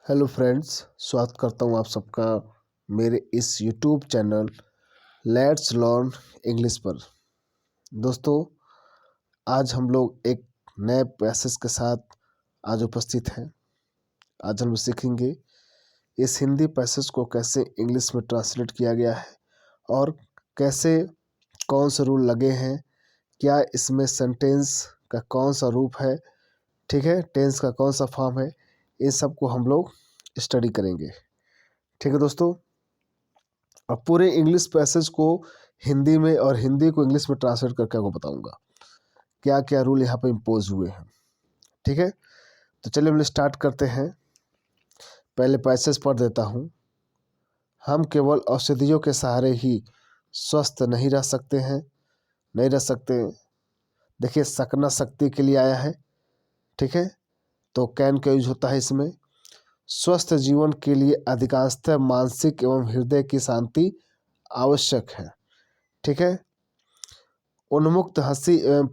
Hello friends, स्वागत करता हूँ आप सबका मेरे इस YouTube channel let's learn English पर। दोस्तों, आज हम लोग एक नए पैसेज के साथ आज उपस्थित हैं। आज हम सीखेंगे इस हिंदी पैसेज को कैसे इंग्लिश में ट्रांसलेट किया गया है और कैसे कौन से रूल लगे हैं, क्या इसमें सेंटेंस का कौन सा रूप है, ठीक है, टेंस का कौन सा फॉर्म है, इन सब को हम लोग स्टडी करेंगे। ठीक है दोस्तों, अब पूरे इंग्लिश पैसेज को हिंदी में और हिंदी को इंग्लिश में ट्रांसलेट करके आपको बताऊंगा क्या क्या रूल यहाँ पे इम्पोज हुए हैं। ठीक है, तो चलिए हम स्टार्ट करते हैं। पहले पैसेज पढ़ देता हूँ। हम केवल औषधियों के सहारे ही स्वस्थ नहीं रह सकते हैं, नहीं रह सकते। देखिए, सकना शक्ति के लिए आया है, ठीक है, तो कैन का यूज होता है इसमें। स्वस्थ जीवन के लिए अधिकांशतः मानसिक एवं हृदय की शांति आवश्यक है, ठीक है। उन्मुक्त हंसी एवं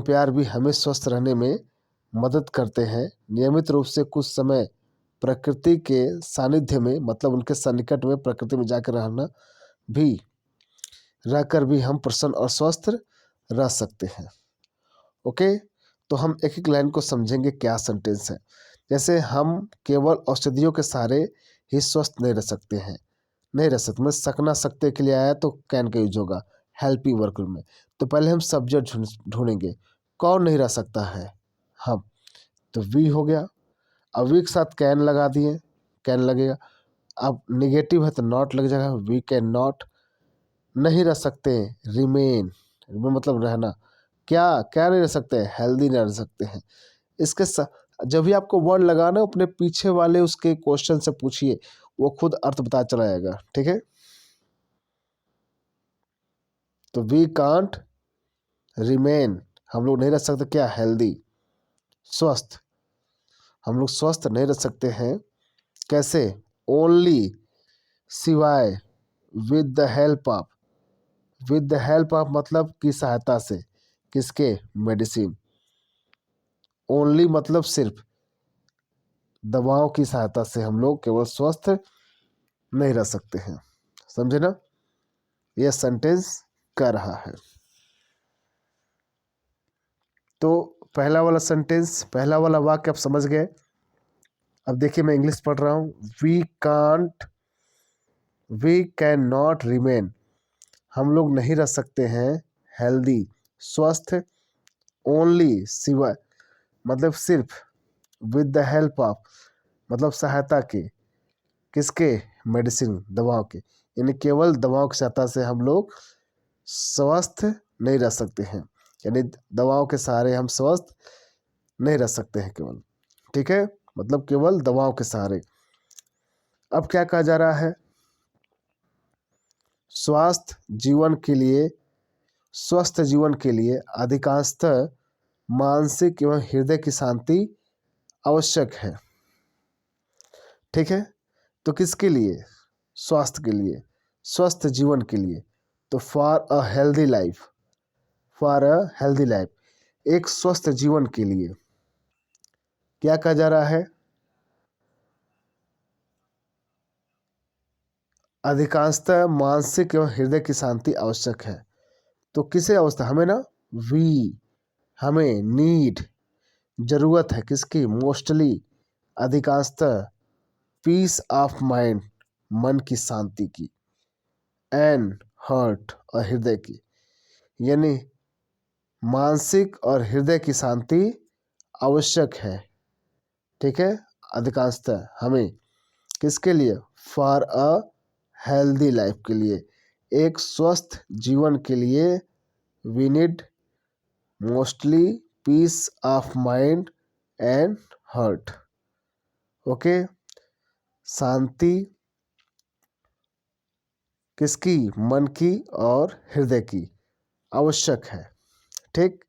प्यार भी हमें स्वस्थ रहने में मदद करते हैं। नियमित रूप से कुछ समय प्रकृति के सानिध्य में, मतलब उनके सन्निकट में, प्रकृति में जाकर रहकर भी हम प्रसन्न और स्वस्थ रह सकते हैं। ओके, तो हम एक एक लाइन को समझेंगे क्या सेंटेंस है। जैसे हम केवल औषधियों के सहारे ही स्वस्थ नहीं रह सकते हैं, नहीं रह सकते, मैं सकना सकते के लिए आया तो कैन का यूज होगा हेल्पिंग वर्क में। तो पहले हम सब्जेक्ट ढूंढेंगे, कौन नहीं रह सकता है, हम, तो वी हो गया। अब वी के साथ कैन लगा दिए, कैन लगेगा। अब निगेटिव है तो नॉट लग जाएगा, वी कैन नॉट। नहीं रह सकते, रिमेन, मतलब रहना। क्या क्या नहीं रह सकते, हेल्दी नहीं रह सकते हैं। इसके जब भी आपको वर्ड लगाना, अपने पीछे वाले उसके क्वेश्चन से पूछिए, वो खुद अर्थ बता चला जाएगा, ठीक है। तो वी कांट रिमेन, हम लोग नहीं रह सकते क्या, हेल्दी, स्वस्थ। हम लोग स्वस्थ नहीं रह सकते हैं, कैसे, ओनली, सिवाय, with the help of, with the help of मतलब की सहायता से, किसके, मेडिसिन। ओनली मतलब सिर्फ, दवाओं की सहायता से हम लोग केवल स्वस्थ नहीं रह सकते हैं। समझे ना, यह सेंटेंस कर रहा है। तो पहला वाला सेंटेंस, पहला वाला वाक्य आप समझ गए। अब देखिए, मैं इंग्लिश पढ़ रहा हूँ। वी कैन नॉट रिमेन, हम लोग नहीं रह सकते हैं, हेल्दी, स्वस्थ, ओनली, सिवाय, मतलब सिर्फ, विद द हेल्प ऑफ मतलब सहायता के, किसके, मेडिसिन, दवाओं के, यानी केवल दवाओं की सहायता से हम लोग स्वस्थ नहीं रह सकते हैं, यानी दवाओं के सहारे हम स्वस्थ नहीं रह सकते हैं केवल, ठीक है, मतलब केवल दवाओं के सहारे। अब क्या कहा जा रहा है, स्वस्थ जीवन के लिए अधिकांशतः मानसिक एवं हृदय की शांति आवश्यक है, ठीक है। तो किसके लिए, स्वास्थ्य के लिए, स्वस्थ जीवन के लिए, तो फॉर अ हेल्दी लाइफ, एक स्वस्थ जीवन के लिए क्या कहा जा रहा है, अधिकांशतः मानसिक एवं हृदय की शांति आवश्यक है। तो किसे अवस्था, हमें ना, हमें नीड, जरूरत है, किसकी, मोस्टली, अधिकांशतः, पीस ऑफ माइंड, मन की शांति की, एंड हर्ट और हृदय की, यानी मानसिक और हृदय की शांति आवश्यक है, ठीक है, अधिकांशतः हमें, किसके लिए, फॉर अ हेल्दी लाइफ के लिए, एक स्वस्थ जीवन के लिए, we need mostly peace of mind and heart. Okay, शांति किसकी, मन की और हृदय की आवश्यक है, ठीक।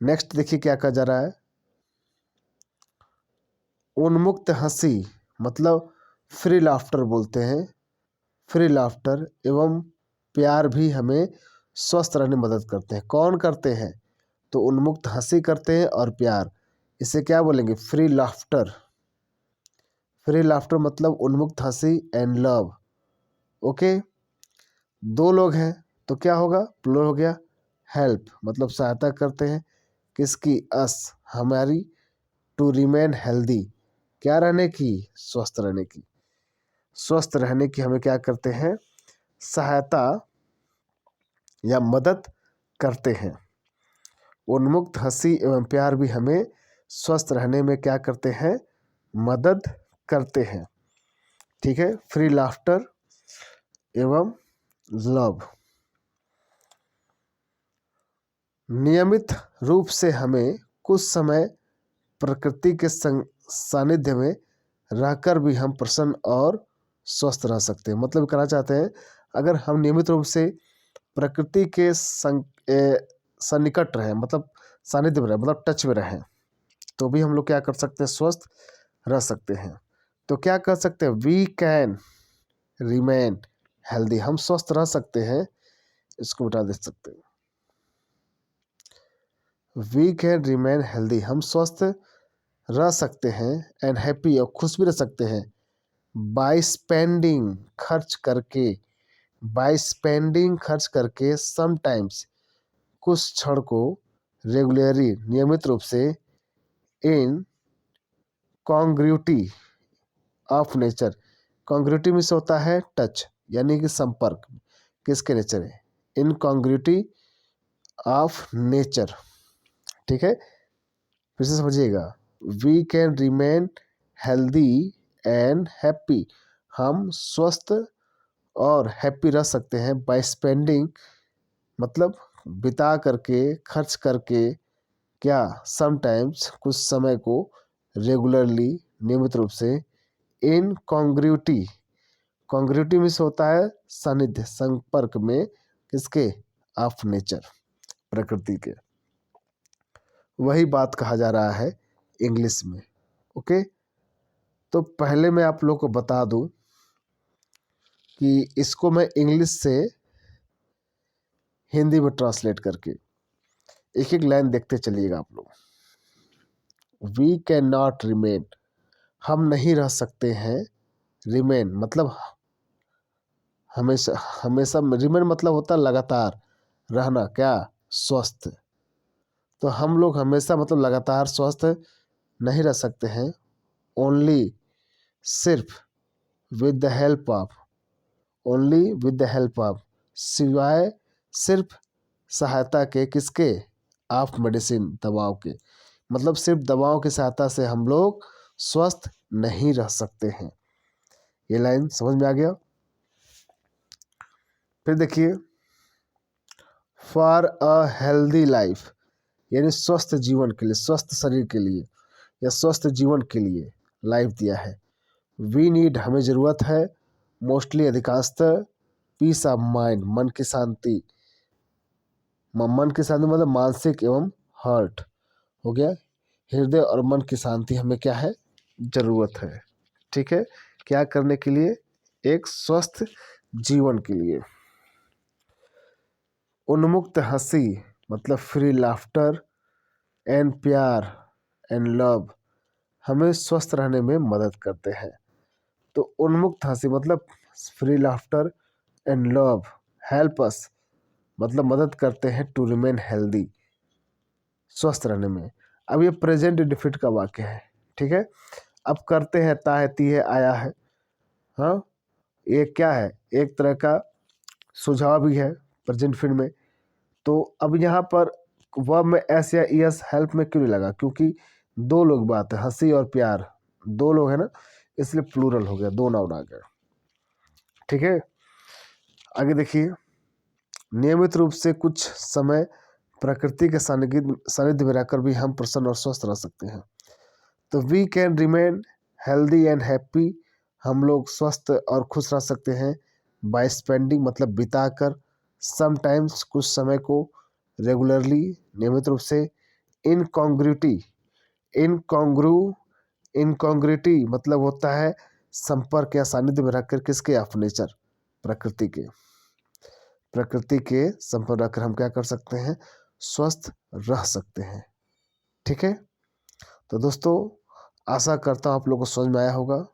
नेक्स्ट देखिए क्या कहा जा रहा है, उन्मुक्त हंसी मतलब फ्री लाफ्टर बोलते हैं, फ्री लाफ्टर एवं प्यार भी हमें स्वस्थ रहने में मदद करते हैं। कौन करते हैं, तो उन्मुक्त हंसी करते हैं और प्यार, इसे क्या बोलेंगे? Free laughter. फ्री लाफ्टर मतलब उन्मुक्त हंसी एंड लव। ओके, दो लोग हैं तो क्या होगा? प्लूरल हो गया। हेल्प मतलब सहायता करते हैं, किसकी? अस, हमारी। टू रिमेन हेल्दी, क्या रहने की? स्वस्थ रहने की। स्वस्थ रहने की हमें क्या करते हैं? सहायता या मदद करते हैं। उन्मुक्त हंसी एवं प्यार भी हमें स्वस्थ रहने में क्या करते हैं? मदद करते हैं। ठीक है, फ्री लाफ्टर एवं लव। नियमित रूप से हमें कुछ समय प्रकृति के सानिध्य में रहकर भी हम प्रसन्न और स्वस्थ रह सकते हैं। मतलब कहना चाहते हैं, अगर हम नियमित रूप से प्रकृति के सन्निकट रहें, मतलब सानिध्य में रहें, मतलब टच में रहें, तो भी हम लोग क्या कर सकते हैं? स्वस्थ रह सकते हैं। तो क्या कर सकते हैं? वी कैन रिमेन हेल्दी, हम स्वस्थ रह सकते हैं। इसको बता दे सकते हैं, वी कैन रिमेन हेल्दी, हम स्वस्थ रह सकते हैं, एंड हैप्पी और खुश भी रह सकते हैं, बाय स्पेंडिंग खर्च करके, बाय स्पेंडिंग खर्च करके, समटाइम्स कुछ क्षण को, रेगुलरली नियमित रूप से, इन कॉन्ग्रुइटी ऑफ नेचर। कॉन्ग्रुइटी में से होता है टच, यानी कि संपर्क, किसके नेचर है? In congruity of nature. ठीक है, फिर से समझिएगा, we can remain healthy and happy, हम स्वस्थ और हैप्पी रह सकते हैं, बाय स्पेंडिंग मतलब बिता करके, खर्च करके, क्या? समटाइम्स कुछ समय को, रेगुलरली नियमित रूप से, इन कॉन्ग्रुइटी, कॉन्ग्रुइटी में से होता है सानिध्य, संपर्क में, किसके? ऑफ नेचर, प्रकृति के। वही बात कहा जा रहा है इंग्लिश में। ओके, तो पहले मैं आप लोग को बता दूं कि इसको मैं इंग्लिश से हिंदी में ट्रांसलेट करके, एक एक लाइन देखते चलिएगा आप लोग। वी कैन नॉट रिमेन, हम नहीं रह सकते हैं। रिमेन मतलब हमेशा, हमेशा। रिमेन मतलब होता है लगातार रहना, क्या? स्वस्थ। तो हम लोग हमेशा मतलब लगातार स्वस्थ नहीं रह सकते हैं। ओनली, सिर्फ, with the help of, only with the help of, सिवाय सिर्फ सहायता के, किसके? ऑफ मेडिसिन, दवाओं के। मतलब सिर्फ दवाओं की सहायता से हम लोग स्वस्थ नहीं रह सकते हैं। ये लाइन समझ में आ गया? फिर देखिए, फॉर अ हेल्दी लाइफ, यानी स्वस्थ जीवन के लिए, स्वस्थ शरीर के लिए या स्वस्थ जीवन के लिए लाइफ दिया है। वी नीड, हमें ज़रूरत है, मोस्टली अधिकांशतः, पीस ऑफ माइंड, मन की शांति। मन की शांति मतलब मानसिक एवं हार्ट हो गया, हृदय और मन की शांति हमें क्या है? ज़रूरत है। ठीक है, क्या करने के लिए? एक स्वस्थ जीवन के लिए। उन्मुक्त हंसी मतलब फ्री लाफ्टर एंड प्यार एंड लव हमें स्वस्थ रहने में मदद करते हैं। तो उन्मुक्त हंसी मतलब free laughter and love help us, मतलब मदद करते हैं, टू रिमेन हेल्दी, स्वस्थ रहने में। अब ये प्रेजेंट इंडेफिनिट का वाक्य है। ठीक है, अब करते हैं, ता है, ती है, आया है। हाँ, ये क्या है? एक तरह का सुझाव भी है प्रेजेंट फिर में। तो अब यहाँ पर वर्ब में एस या एस हेल्प में क्यों नहीं लगा? क्योंकि दो लोग बात है, हंसी और प्यार, दो लोग है ना, इसलिए प्लूरल हो गया, दो नाउन आ गया। ठीक है, आगे देखिए, नियमित रूप से कुछ समय प्रकृति के सानिध्य में रहकर भी हम प्रसन्न और स्वस्थ रह सकते हैं। तो we can remain healthy and happy, हम लोग स्वस्थ और खुश रह सकते हैं, बाय स्पेंडिंग मतलब बिताकर, समटाइम्स कुछ समय को, रेगुलरली नियमित रूप से, इनकॉन्ग्रुइटी, इनकॉन्ग्रू, इनकॉन्ग्रुइटी मतलब होता है संपर्क या सानिध्य में रखकर, किसके? ऑफ नेचर, प्रकृति के। प्रकृति के संपर्क रखकर हम क्या कर सकते हैं? स्वस्थ रह सकते हैं। ठीक है, तो दोस्तों आशा करता हूँ आप लोगों को समझ में आया होगा।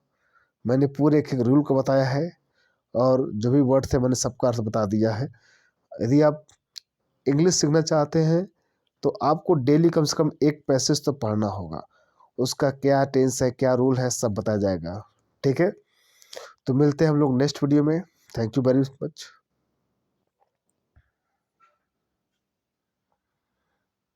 मैंने पूरे एक एक रूल को बताया है और जो भी वर्ड थे मैंने सबका अर्थ बता दिया है। यदि आप इंग्लिश सीखना चाहते हैं तो आपको डेली कम से कम एक पैसेज तो पढ़ना होगा। उसका क्या टेंस है, क्या रूल है, सब बताया जाएगा। ठीक है, तो मिलते हैं हम लोग नेक्स्ट वीडियो में। Thank you very much.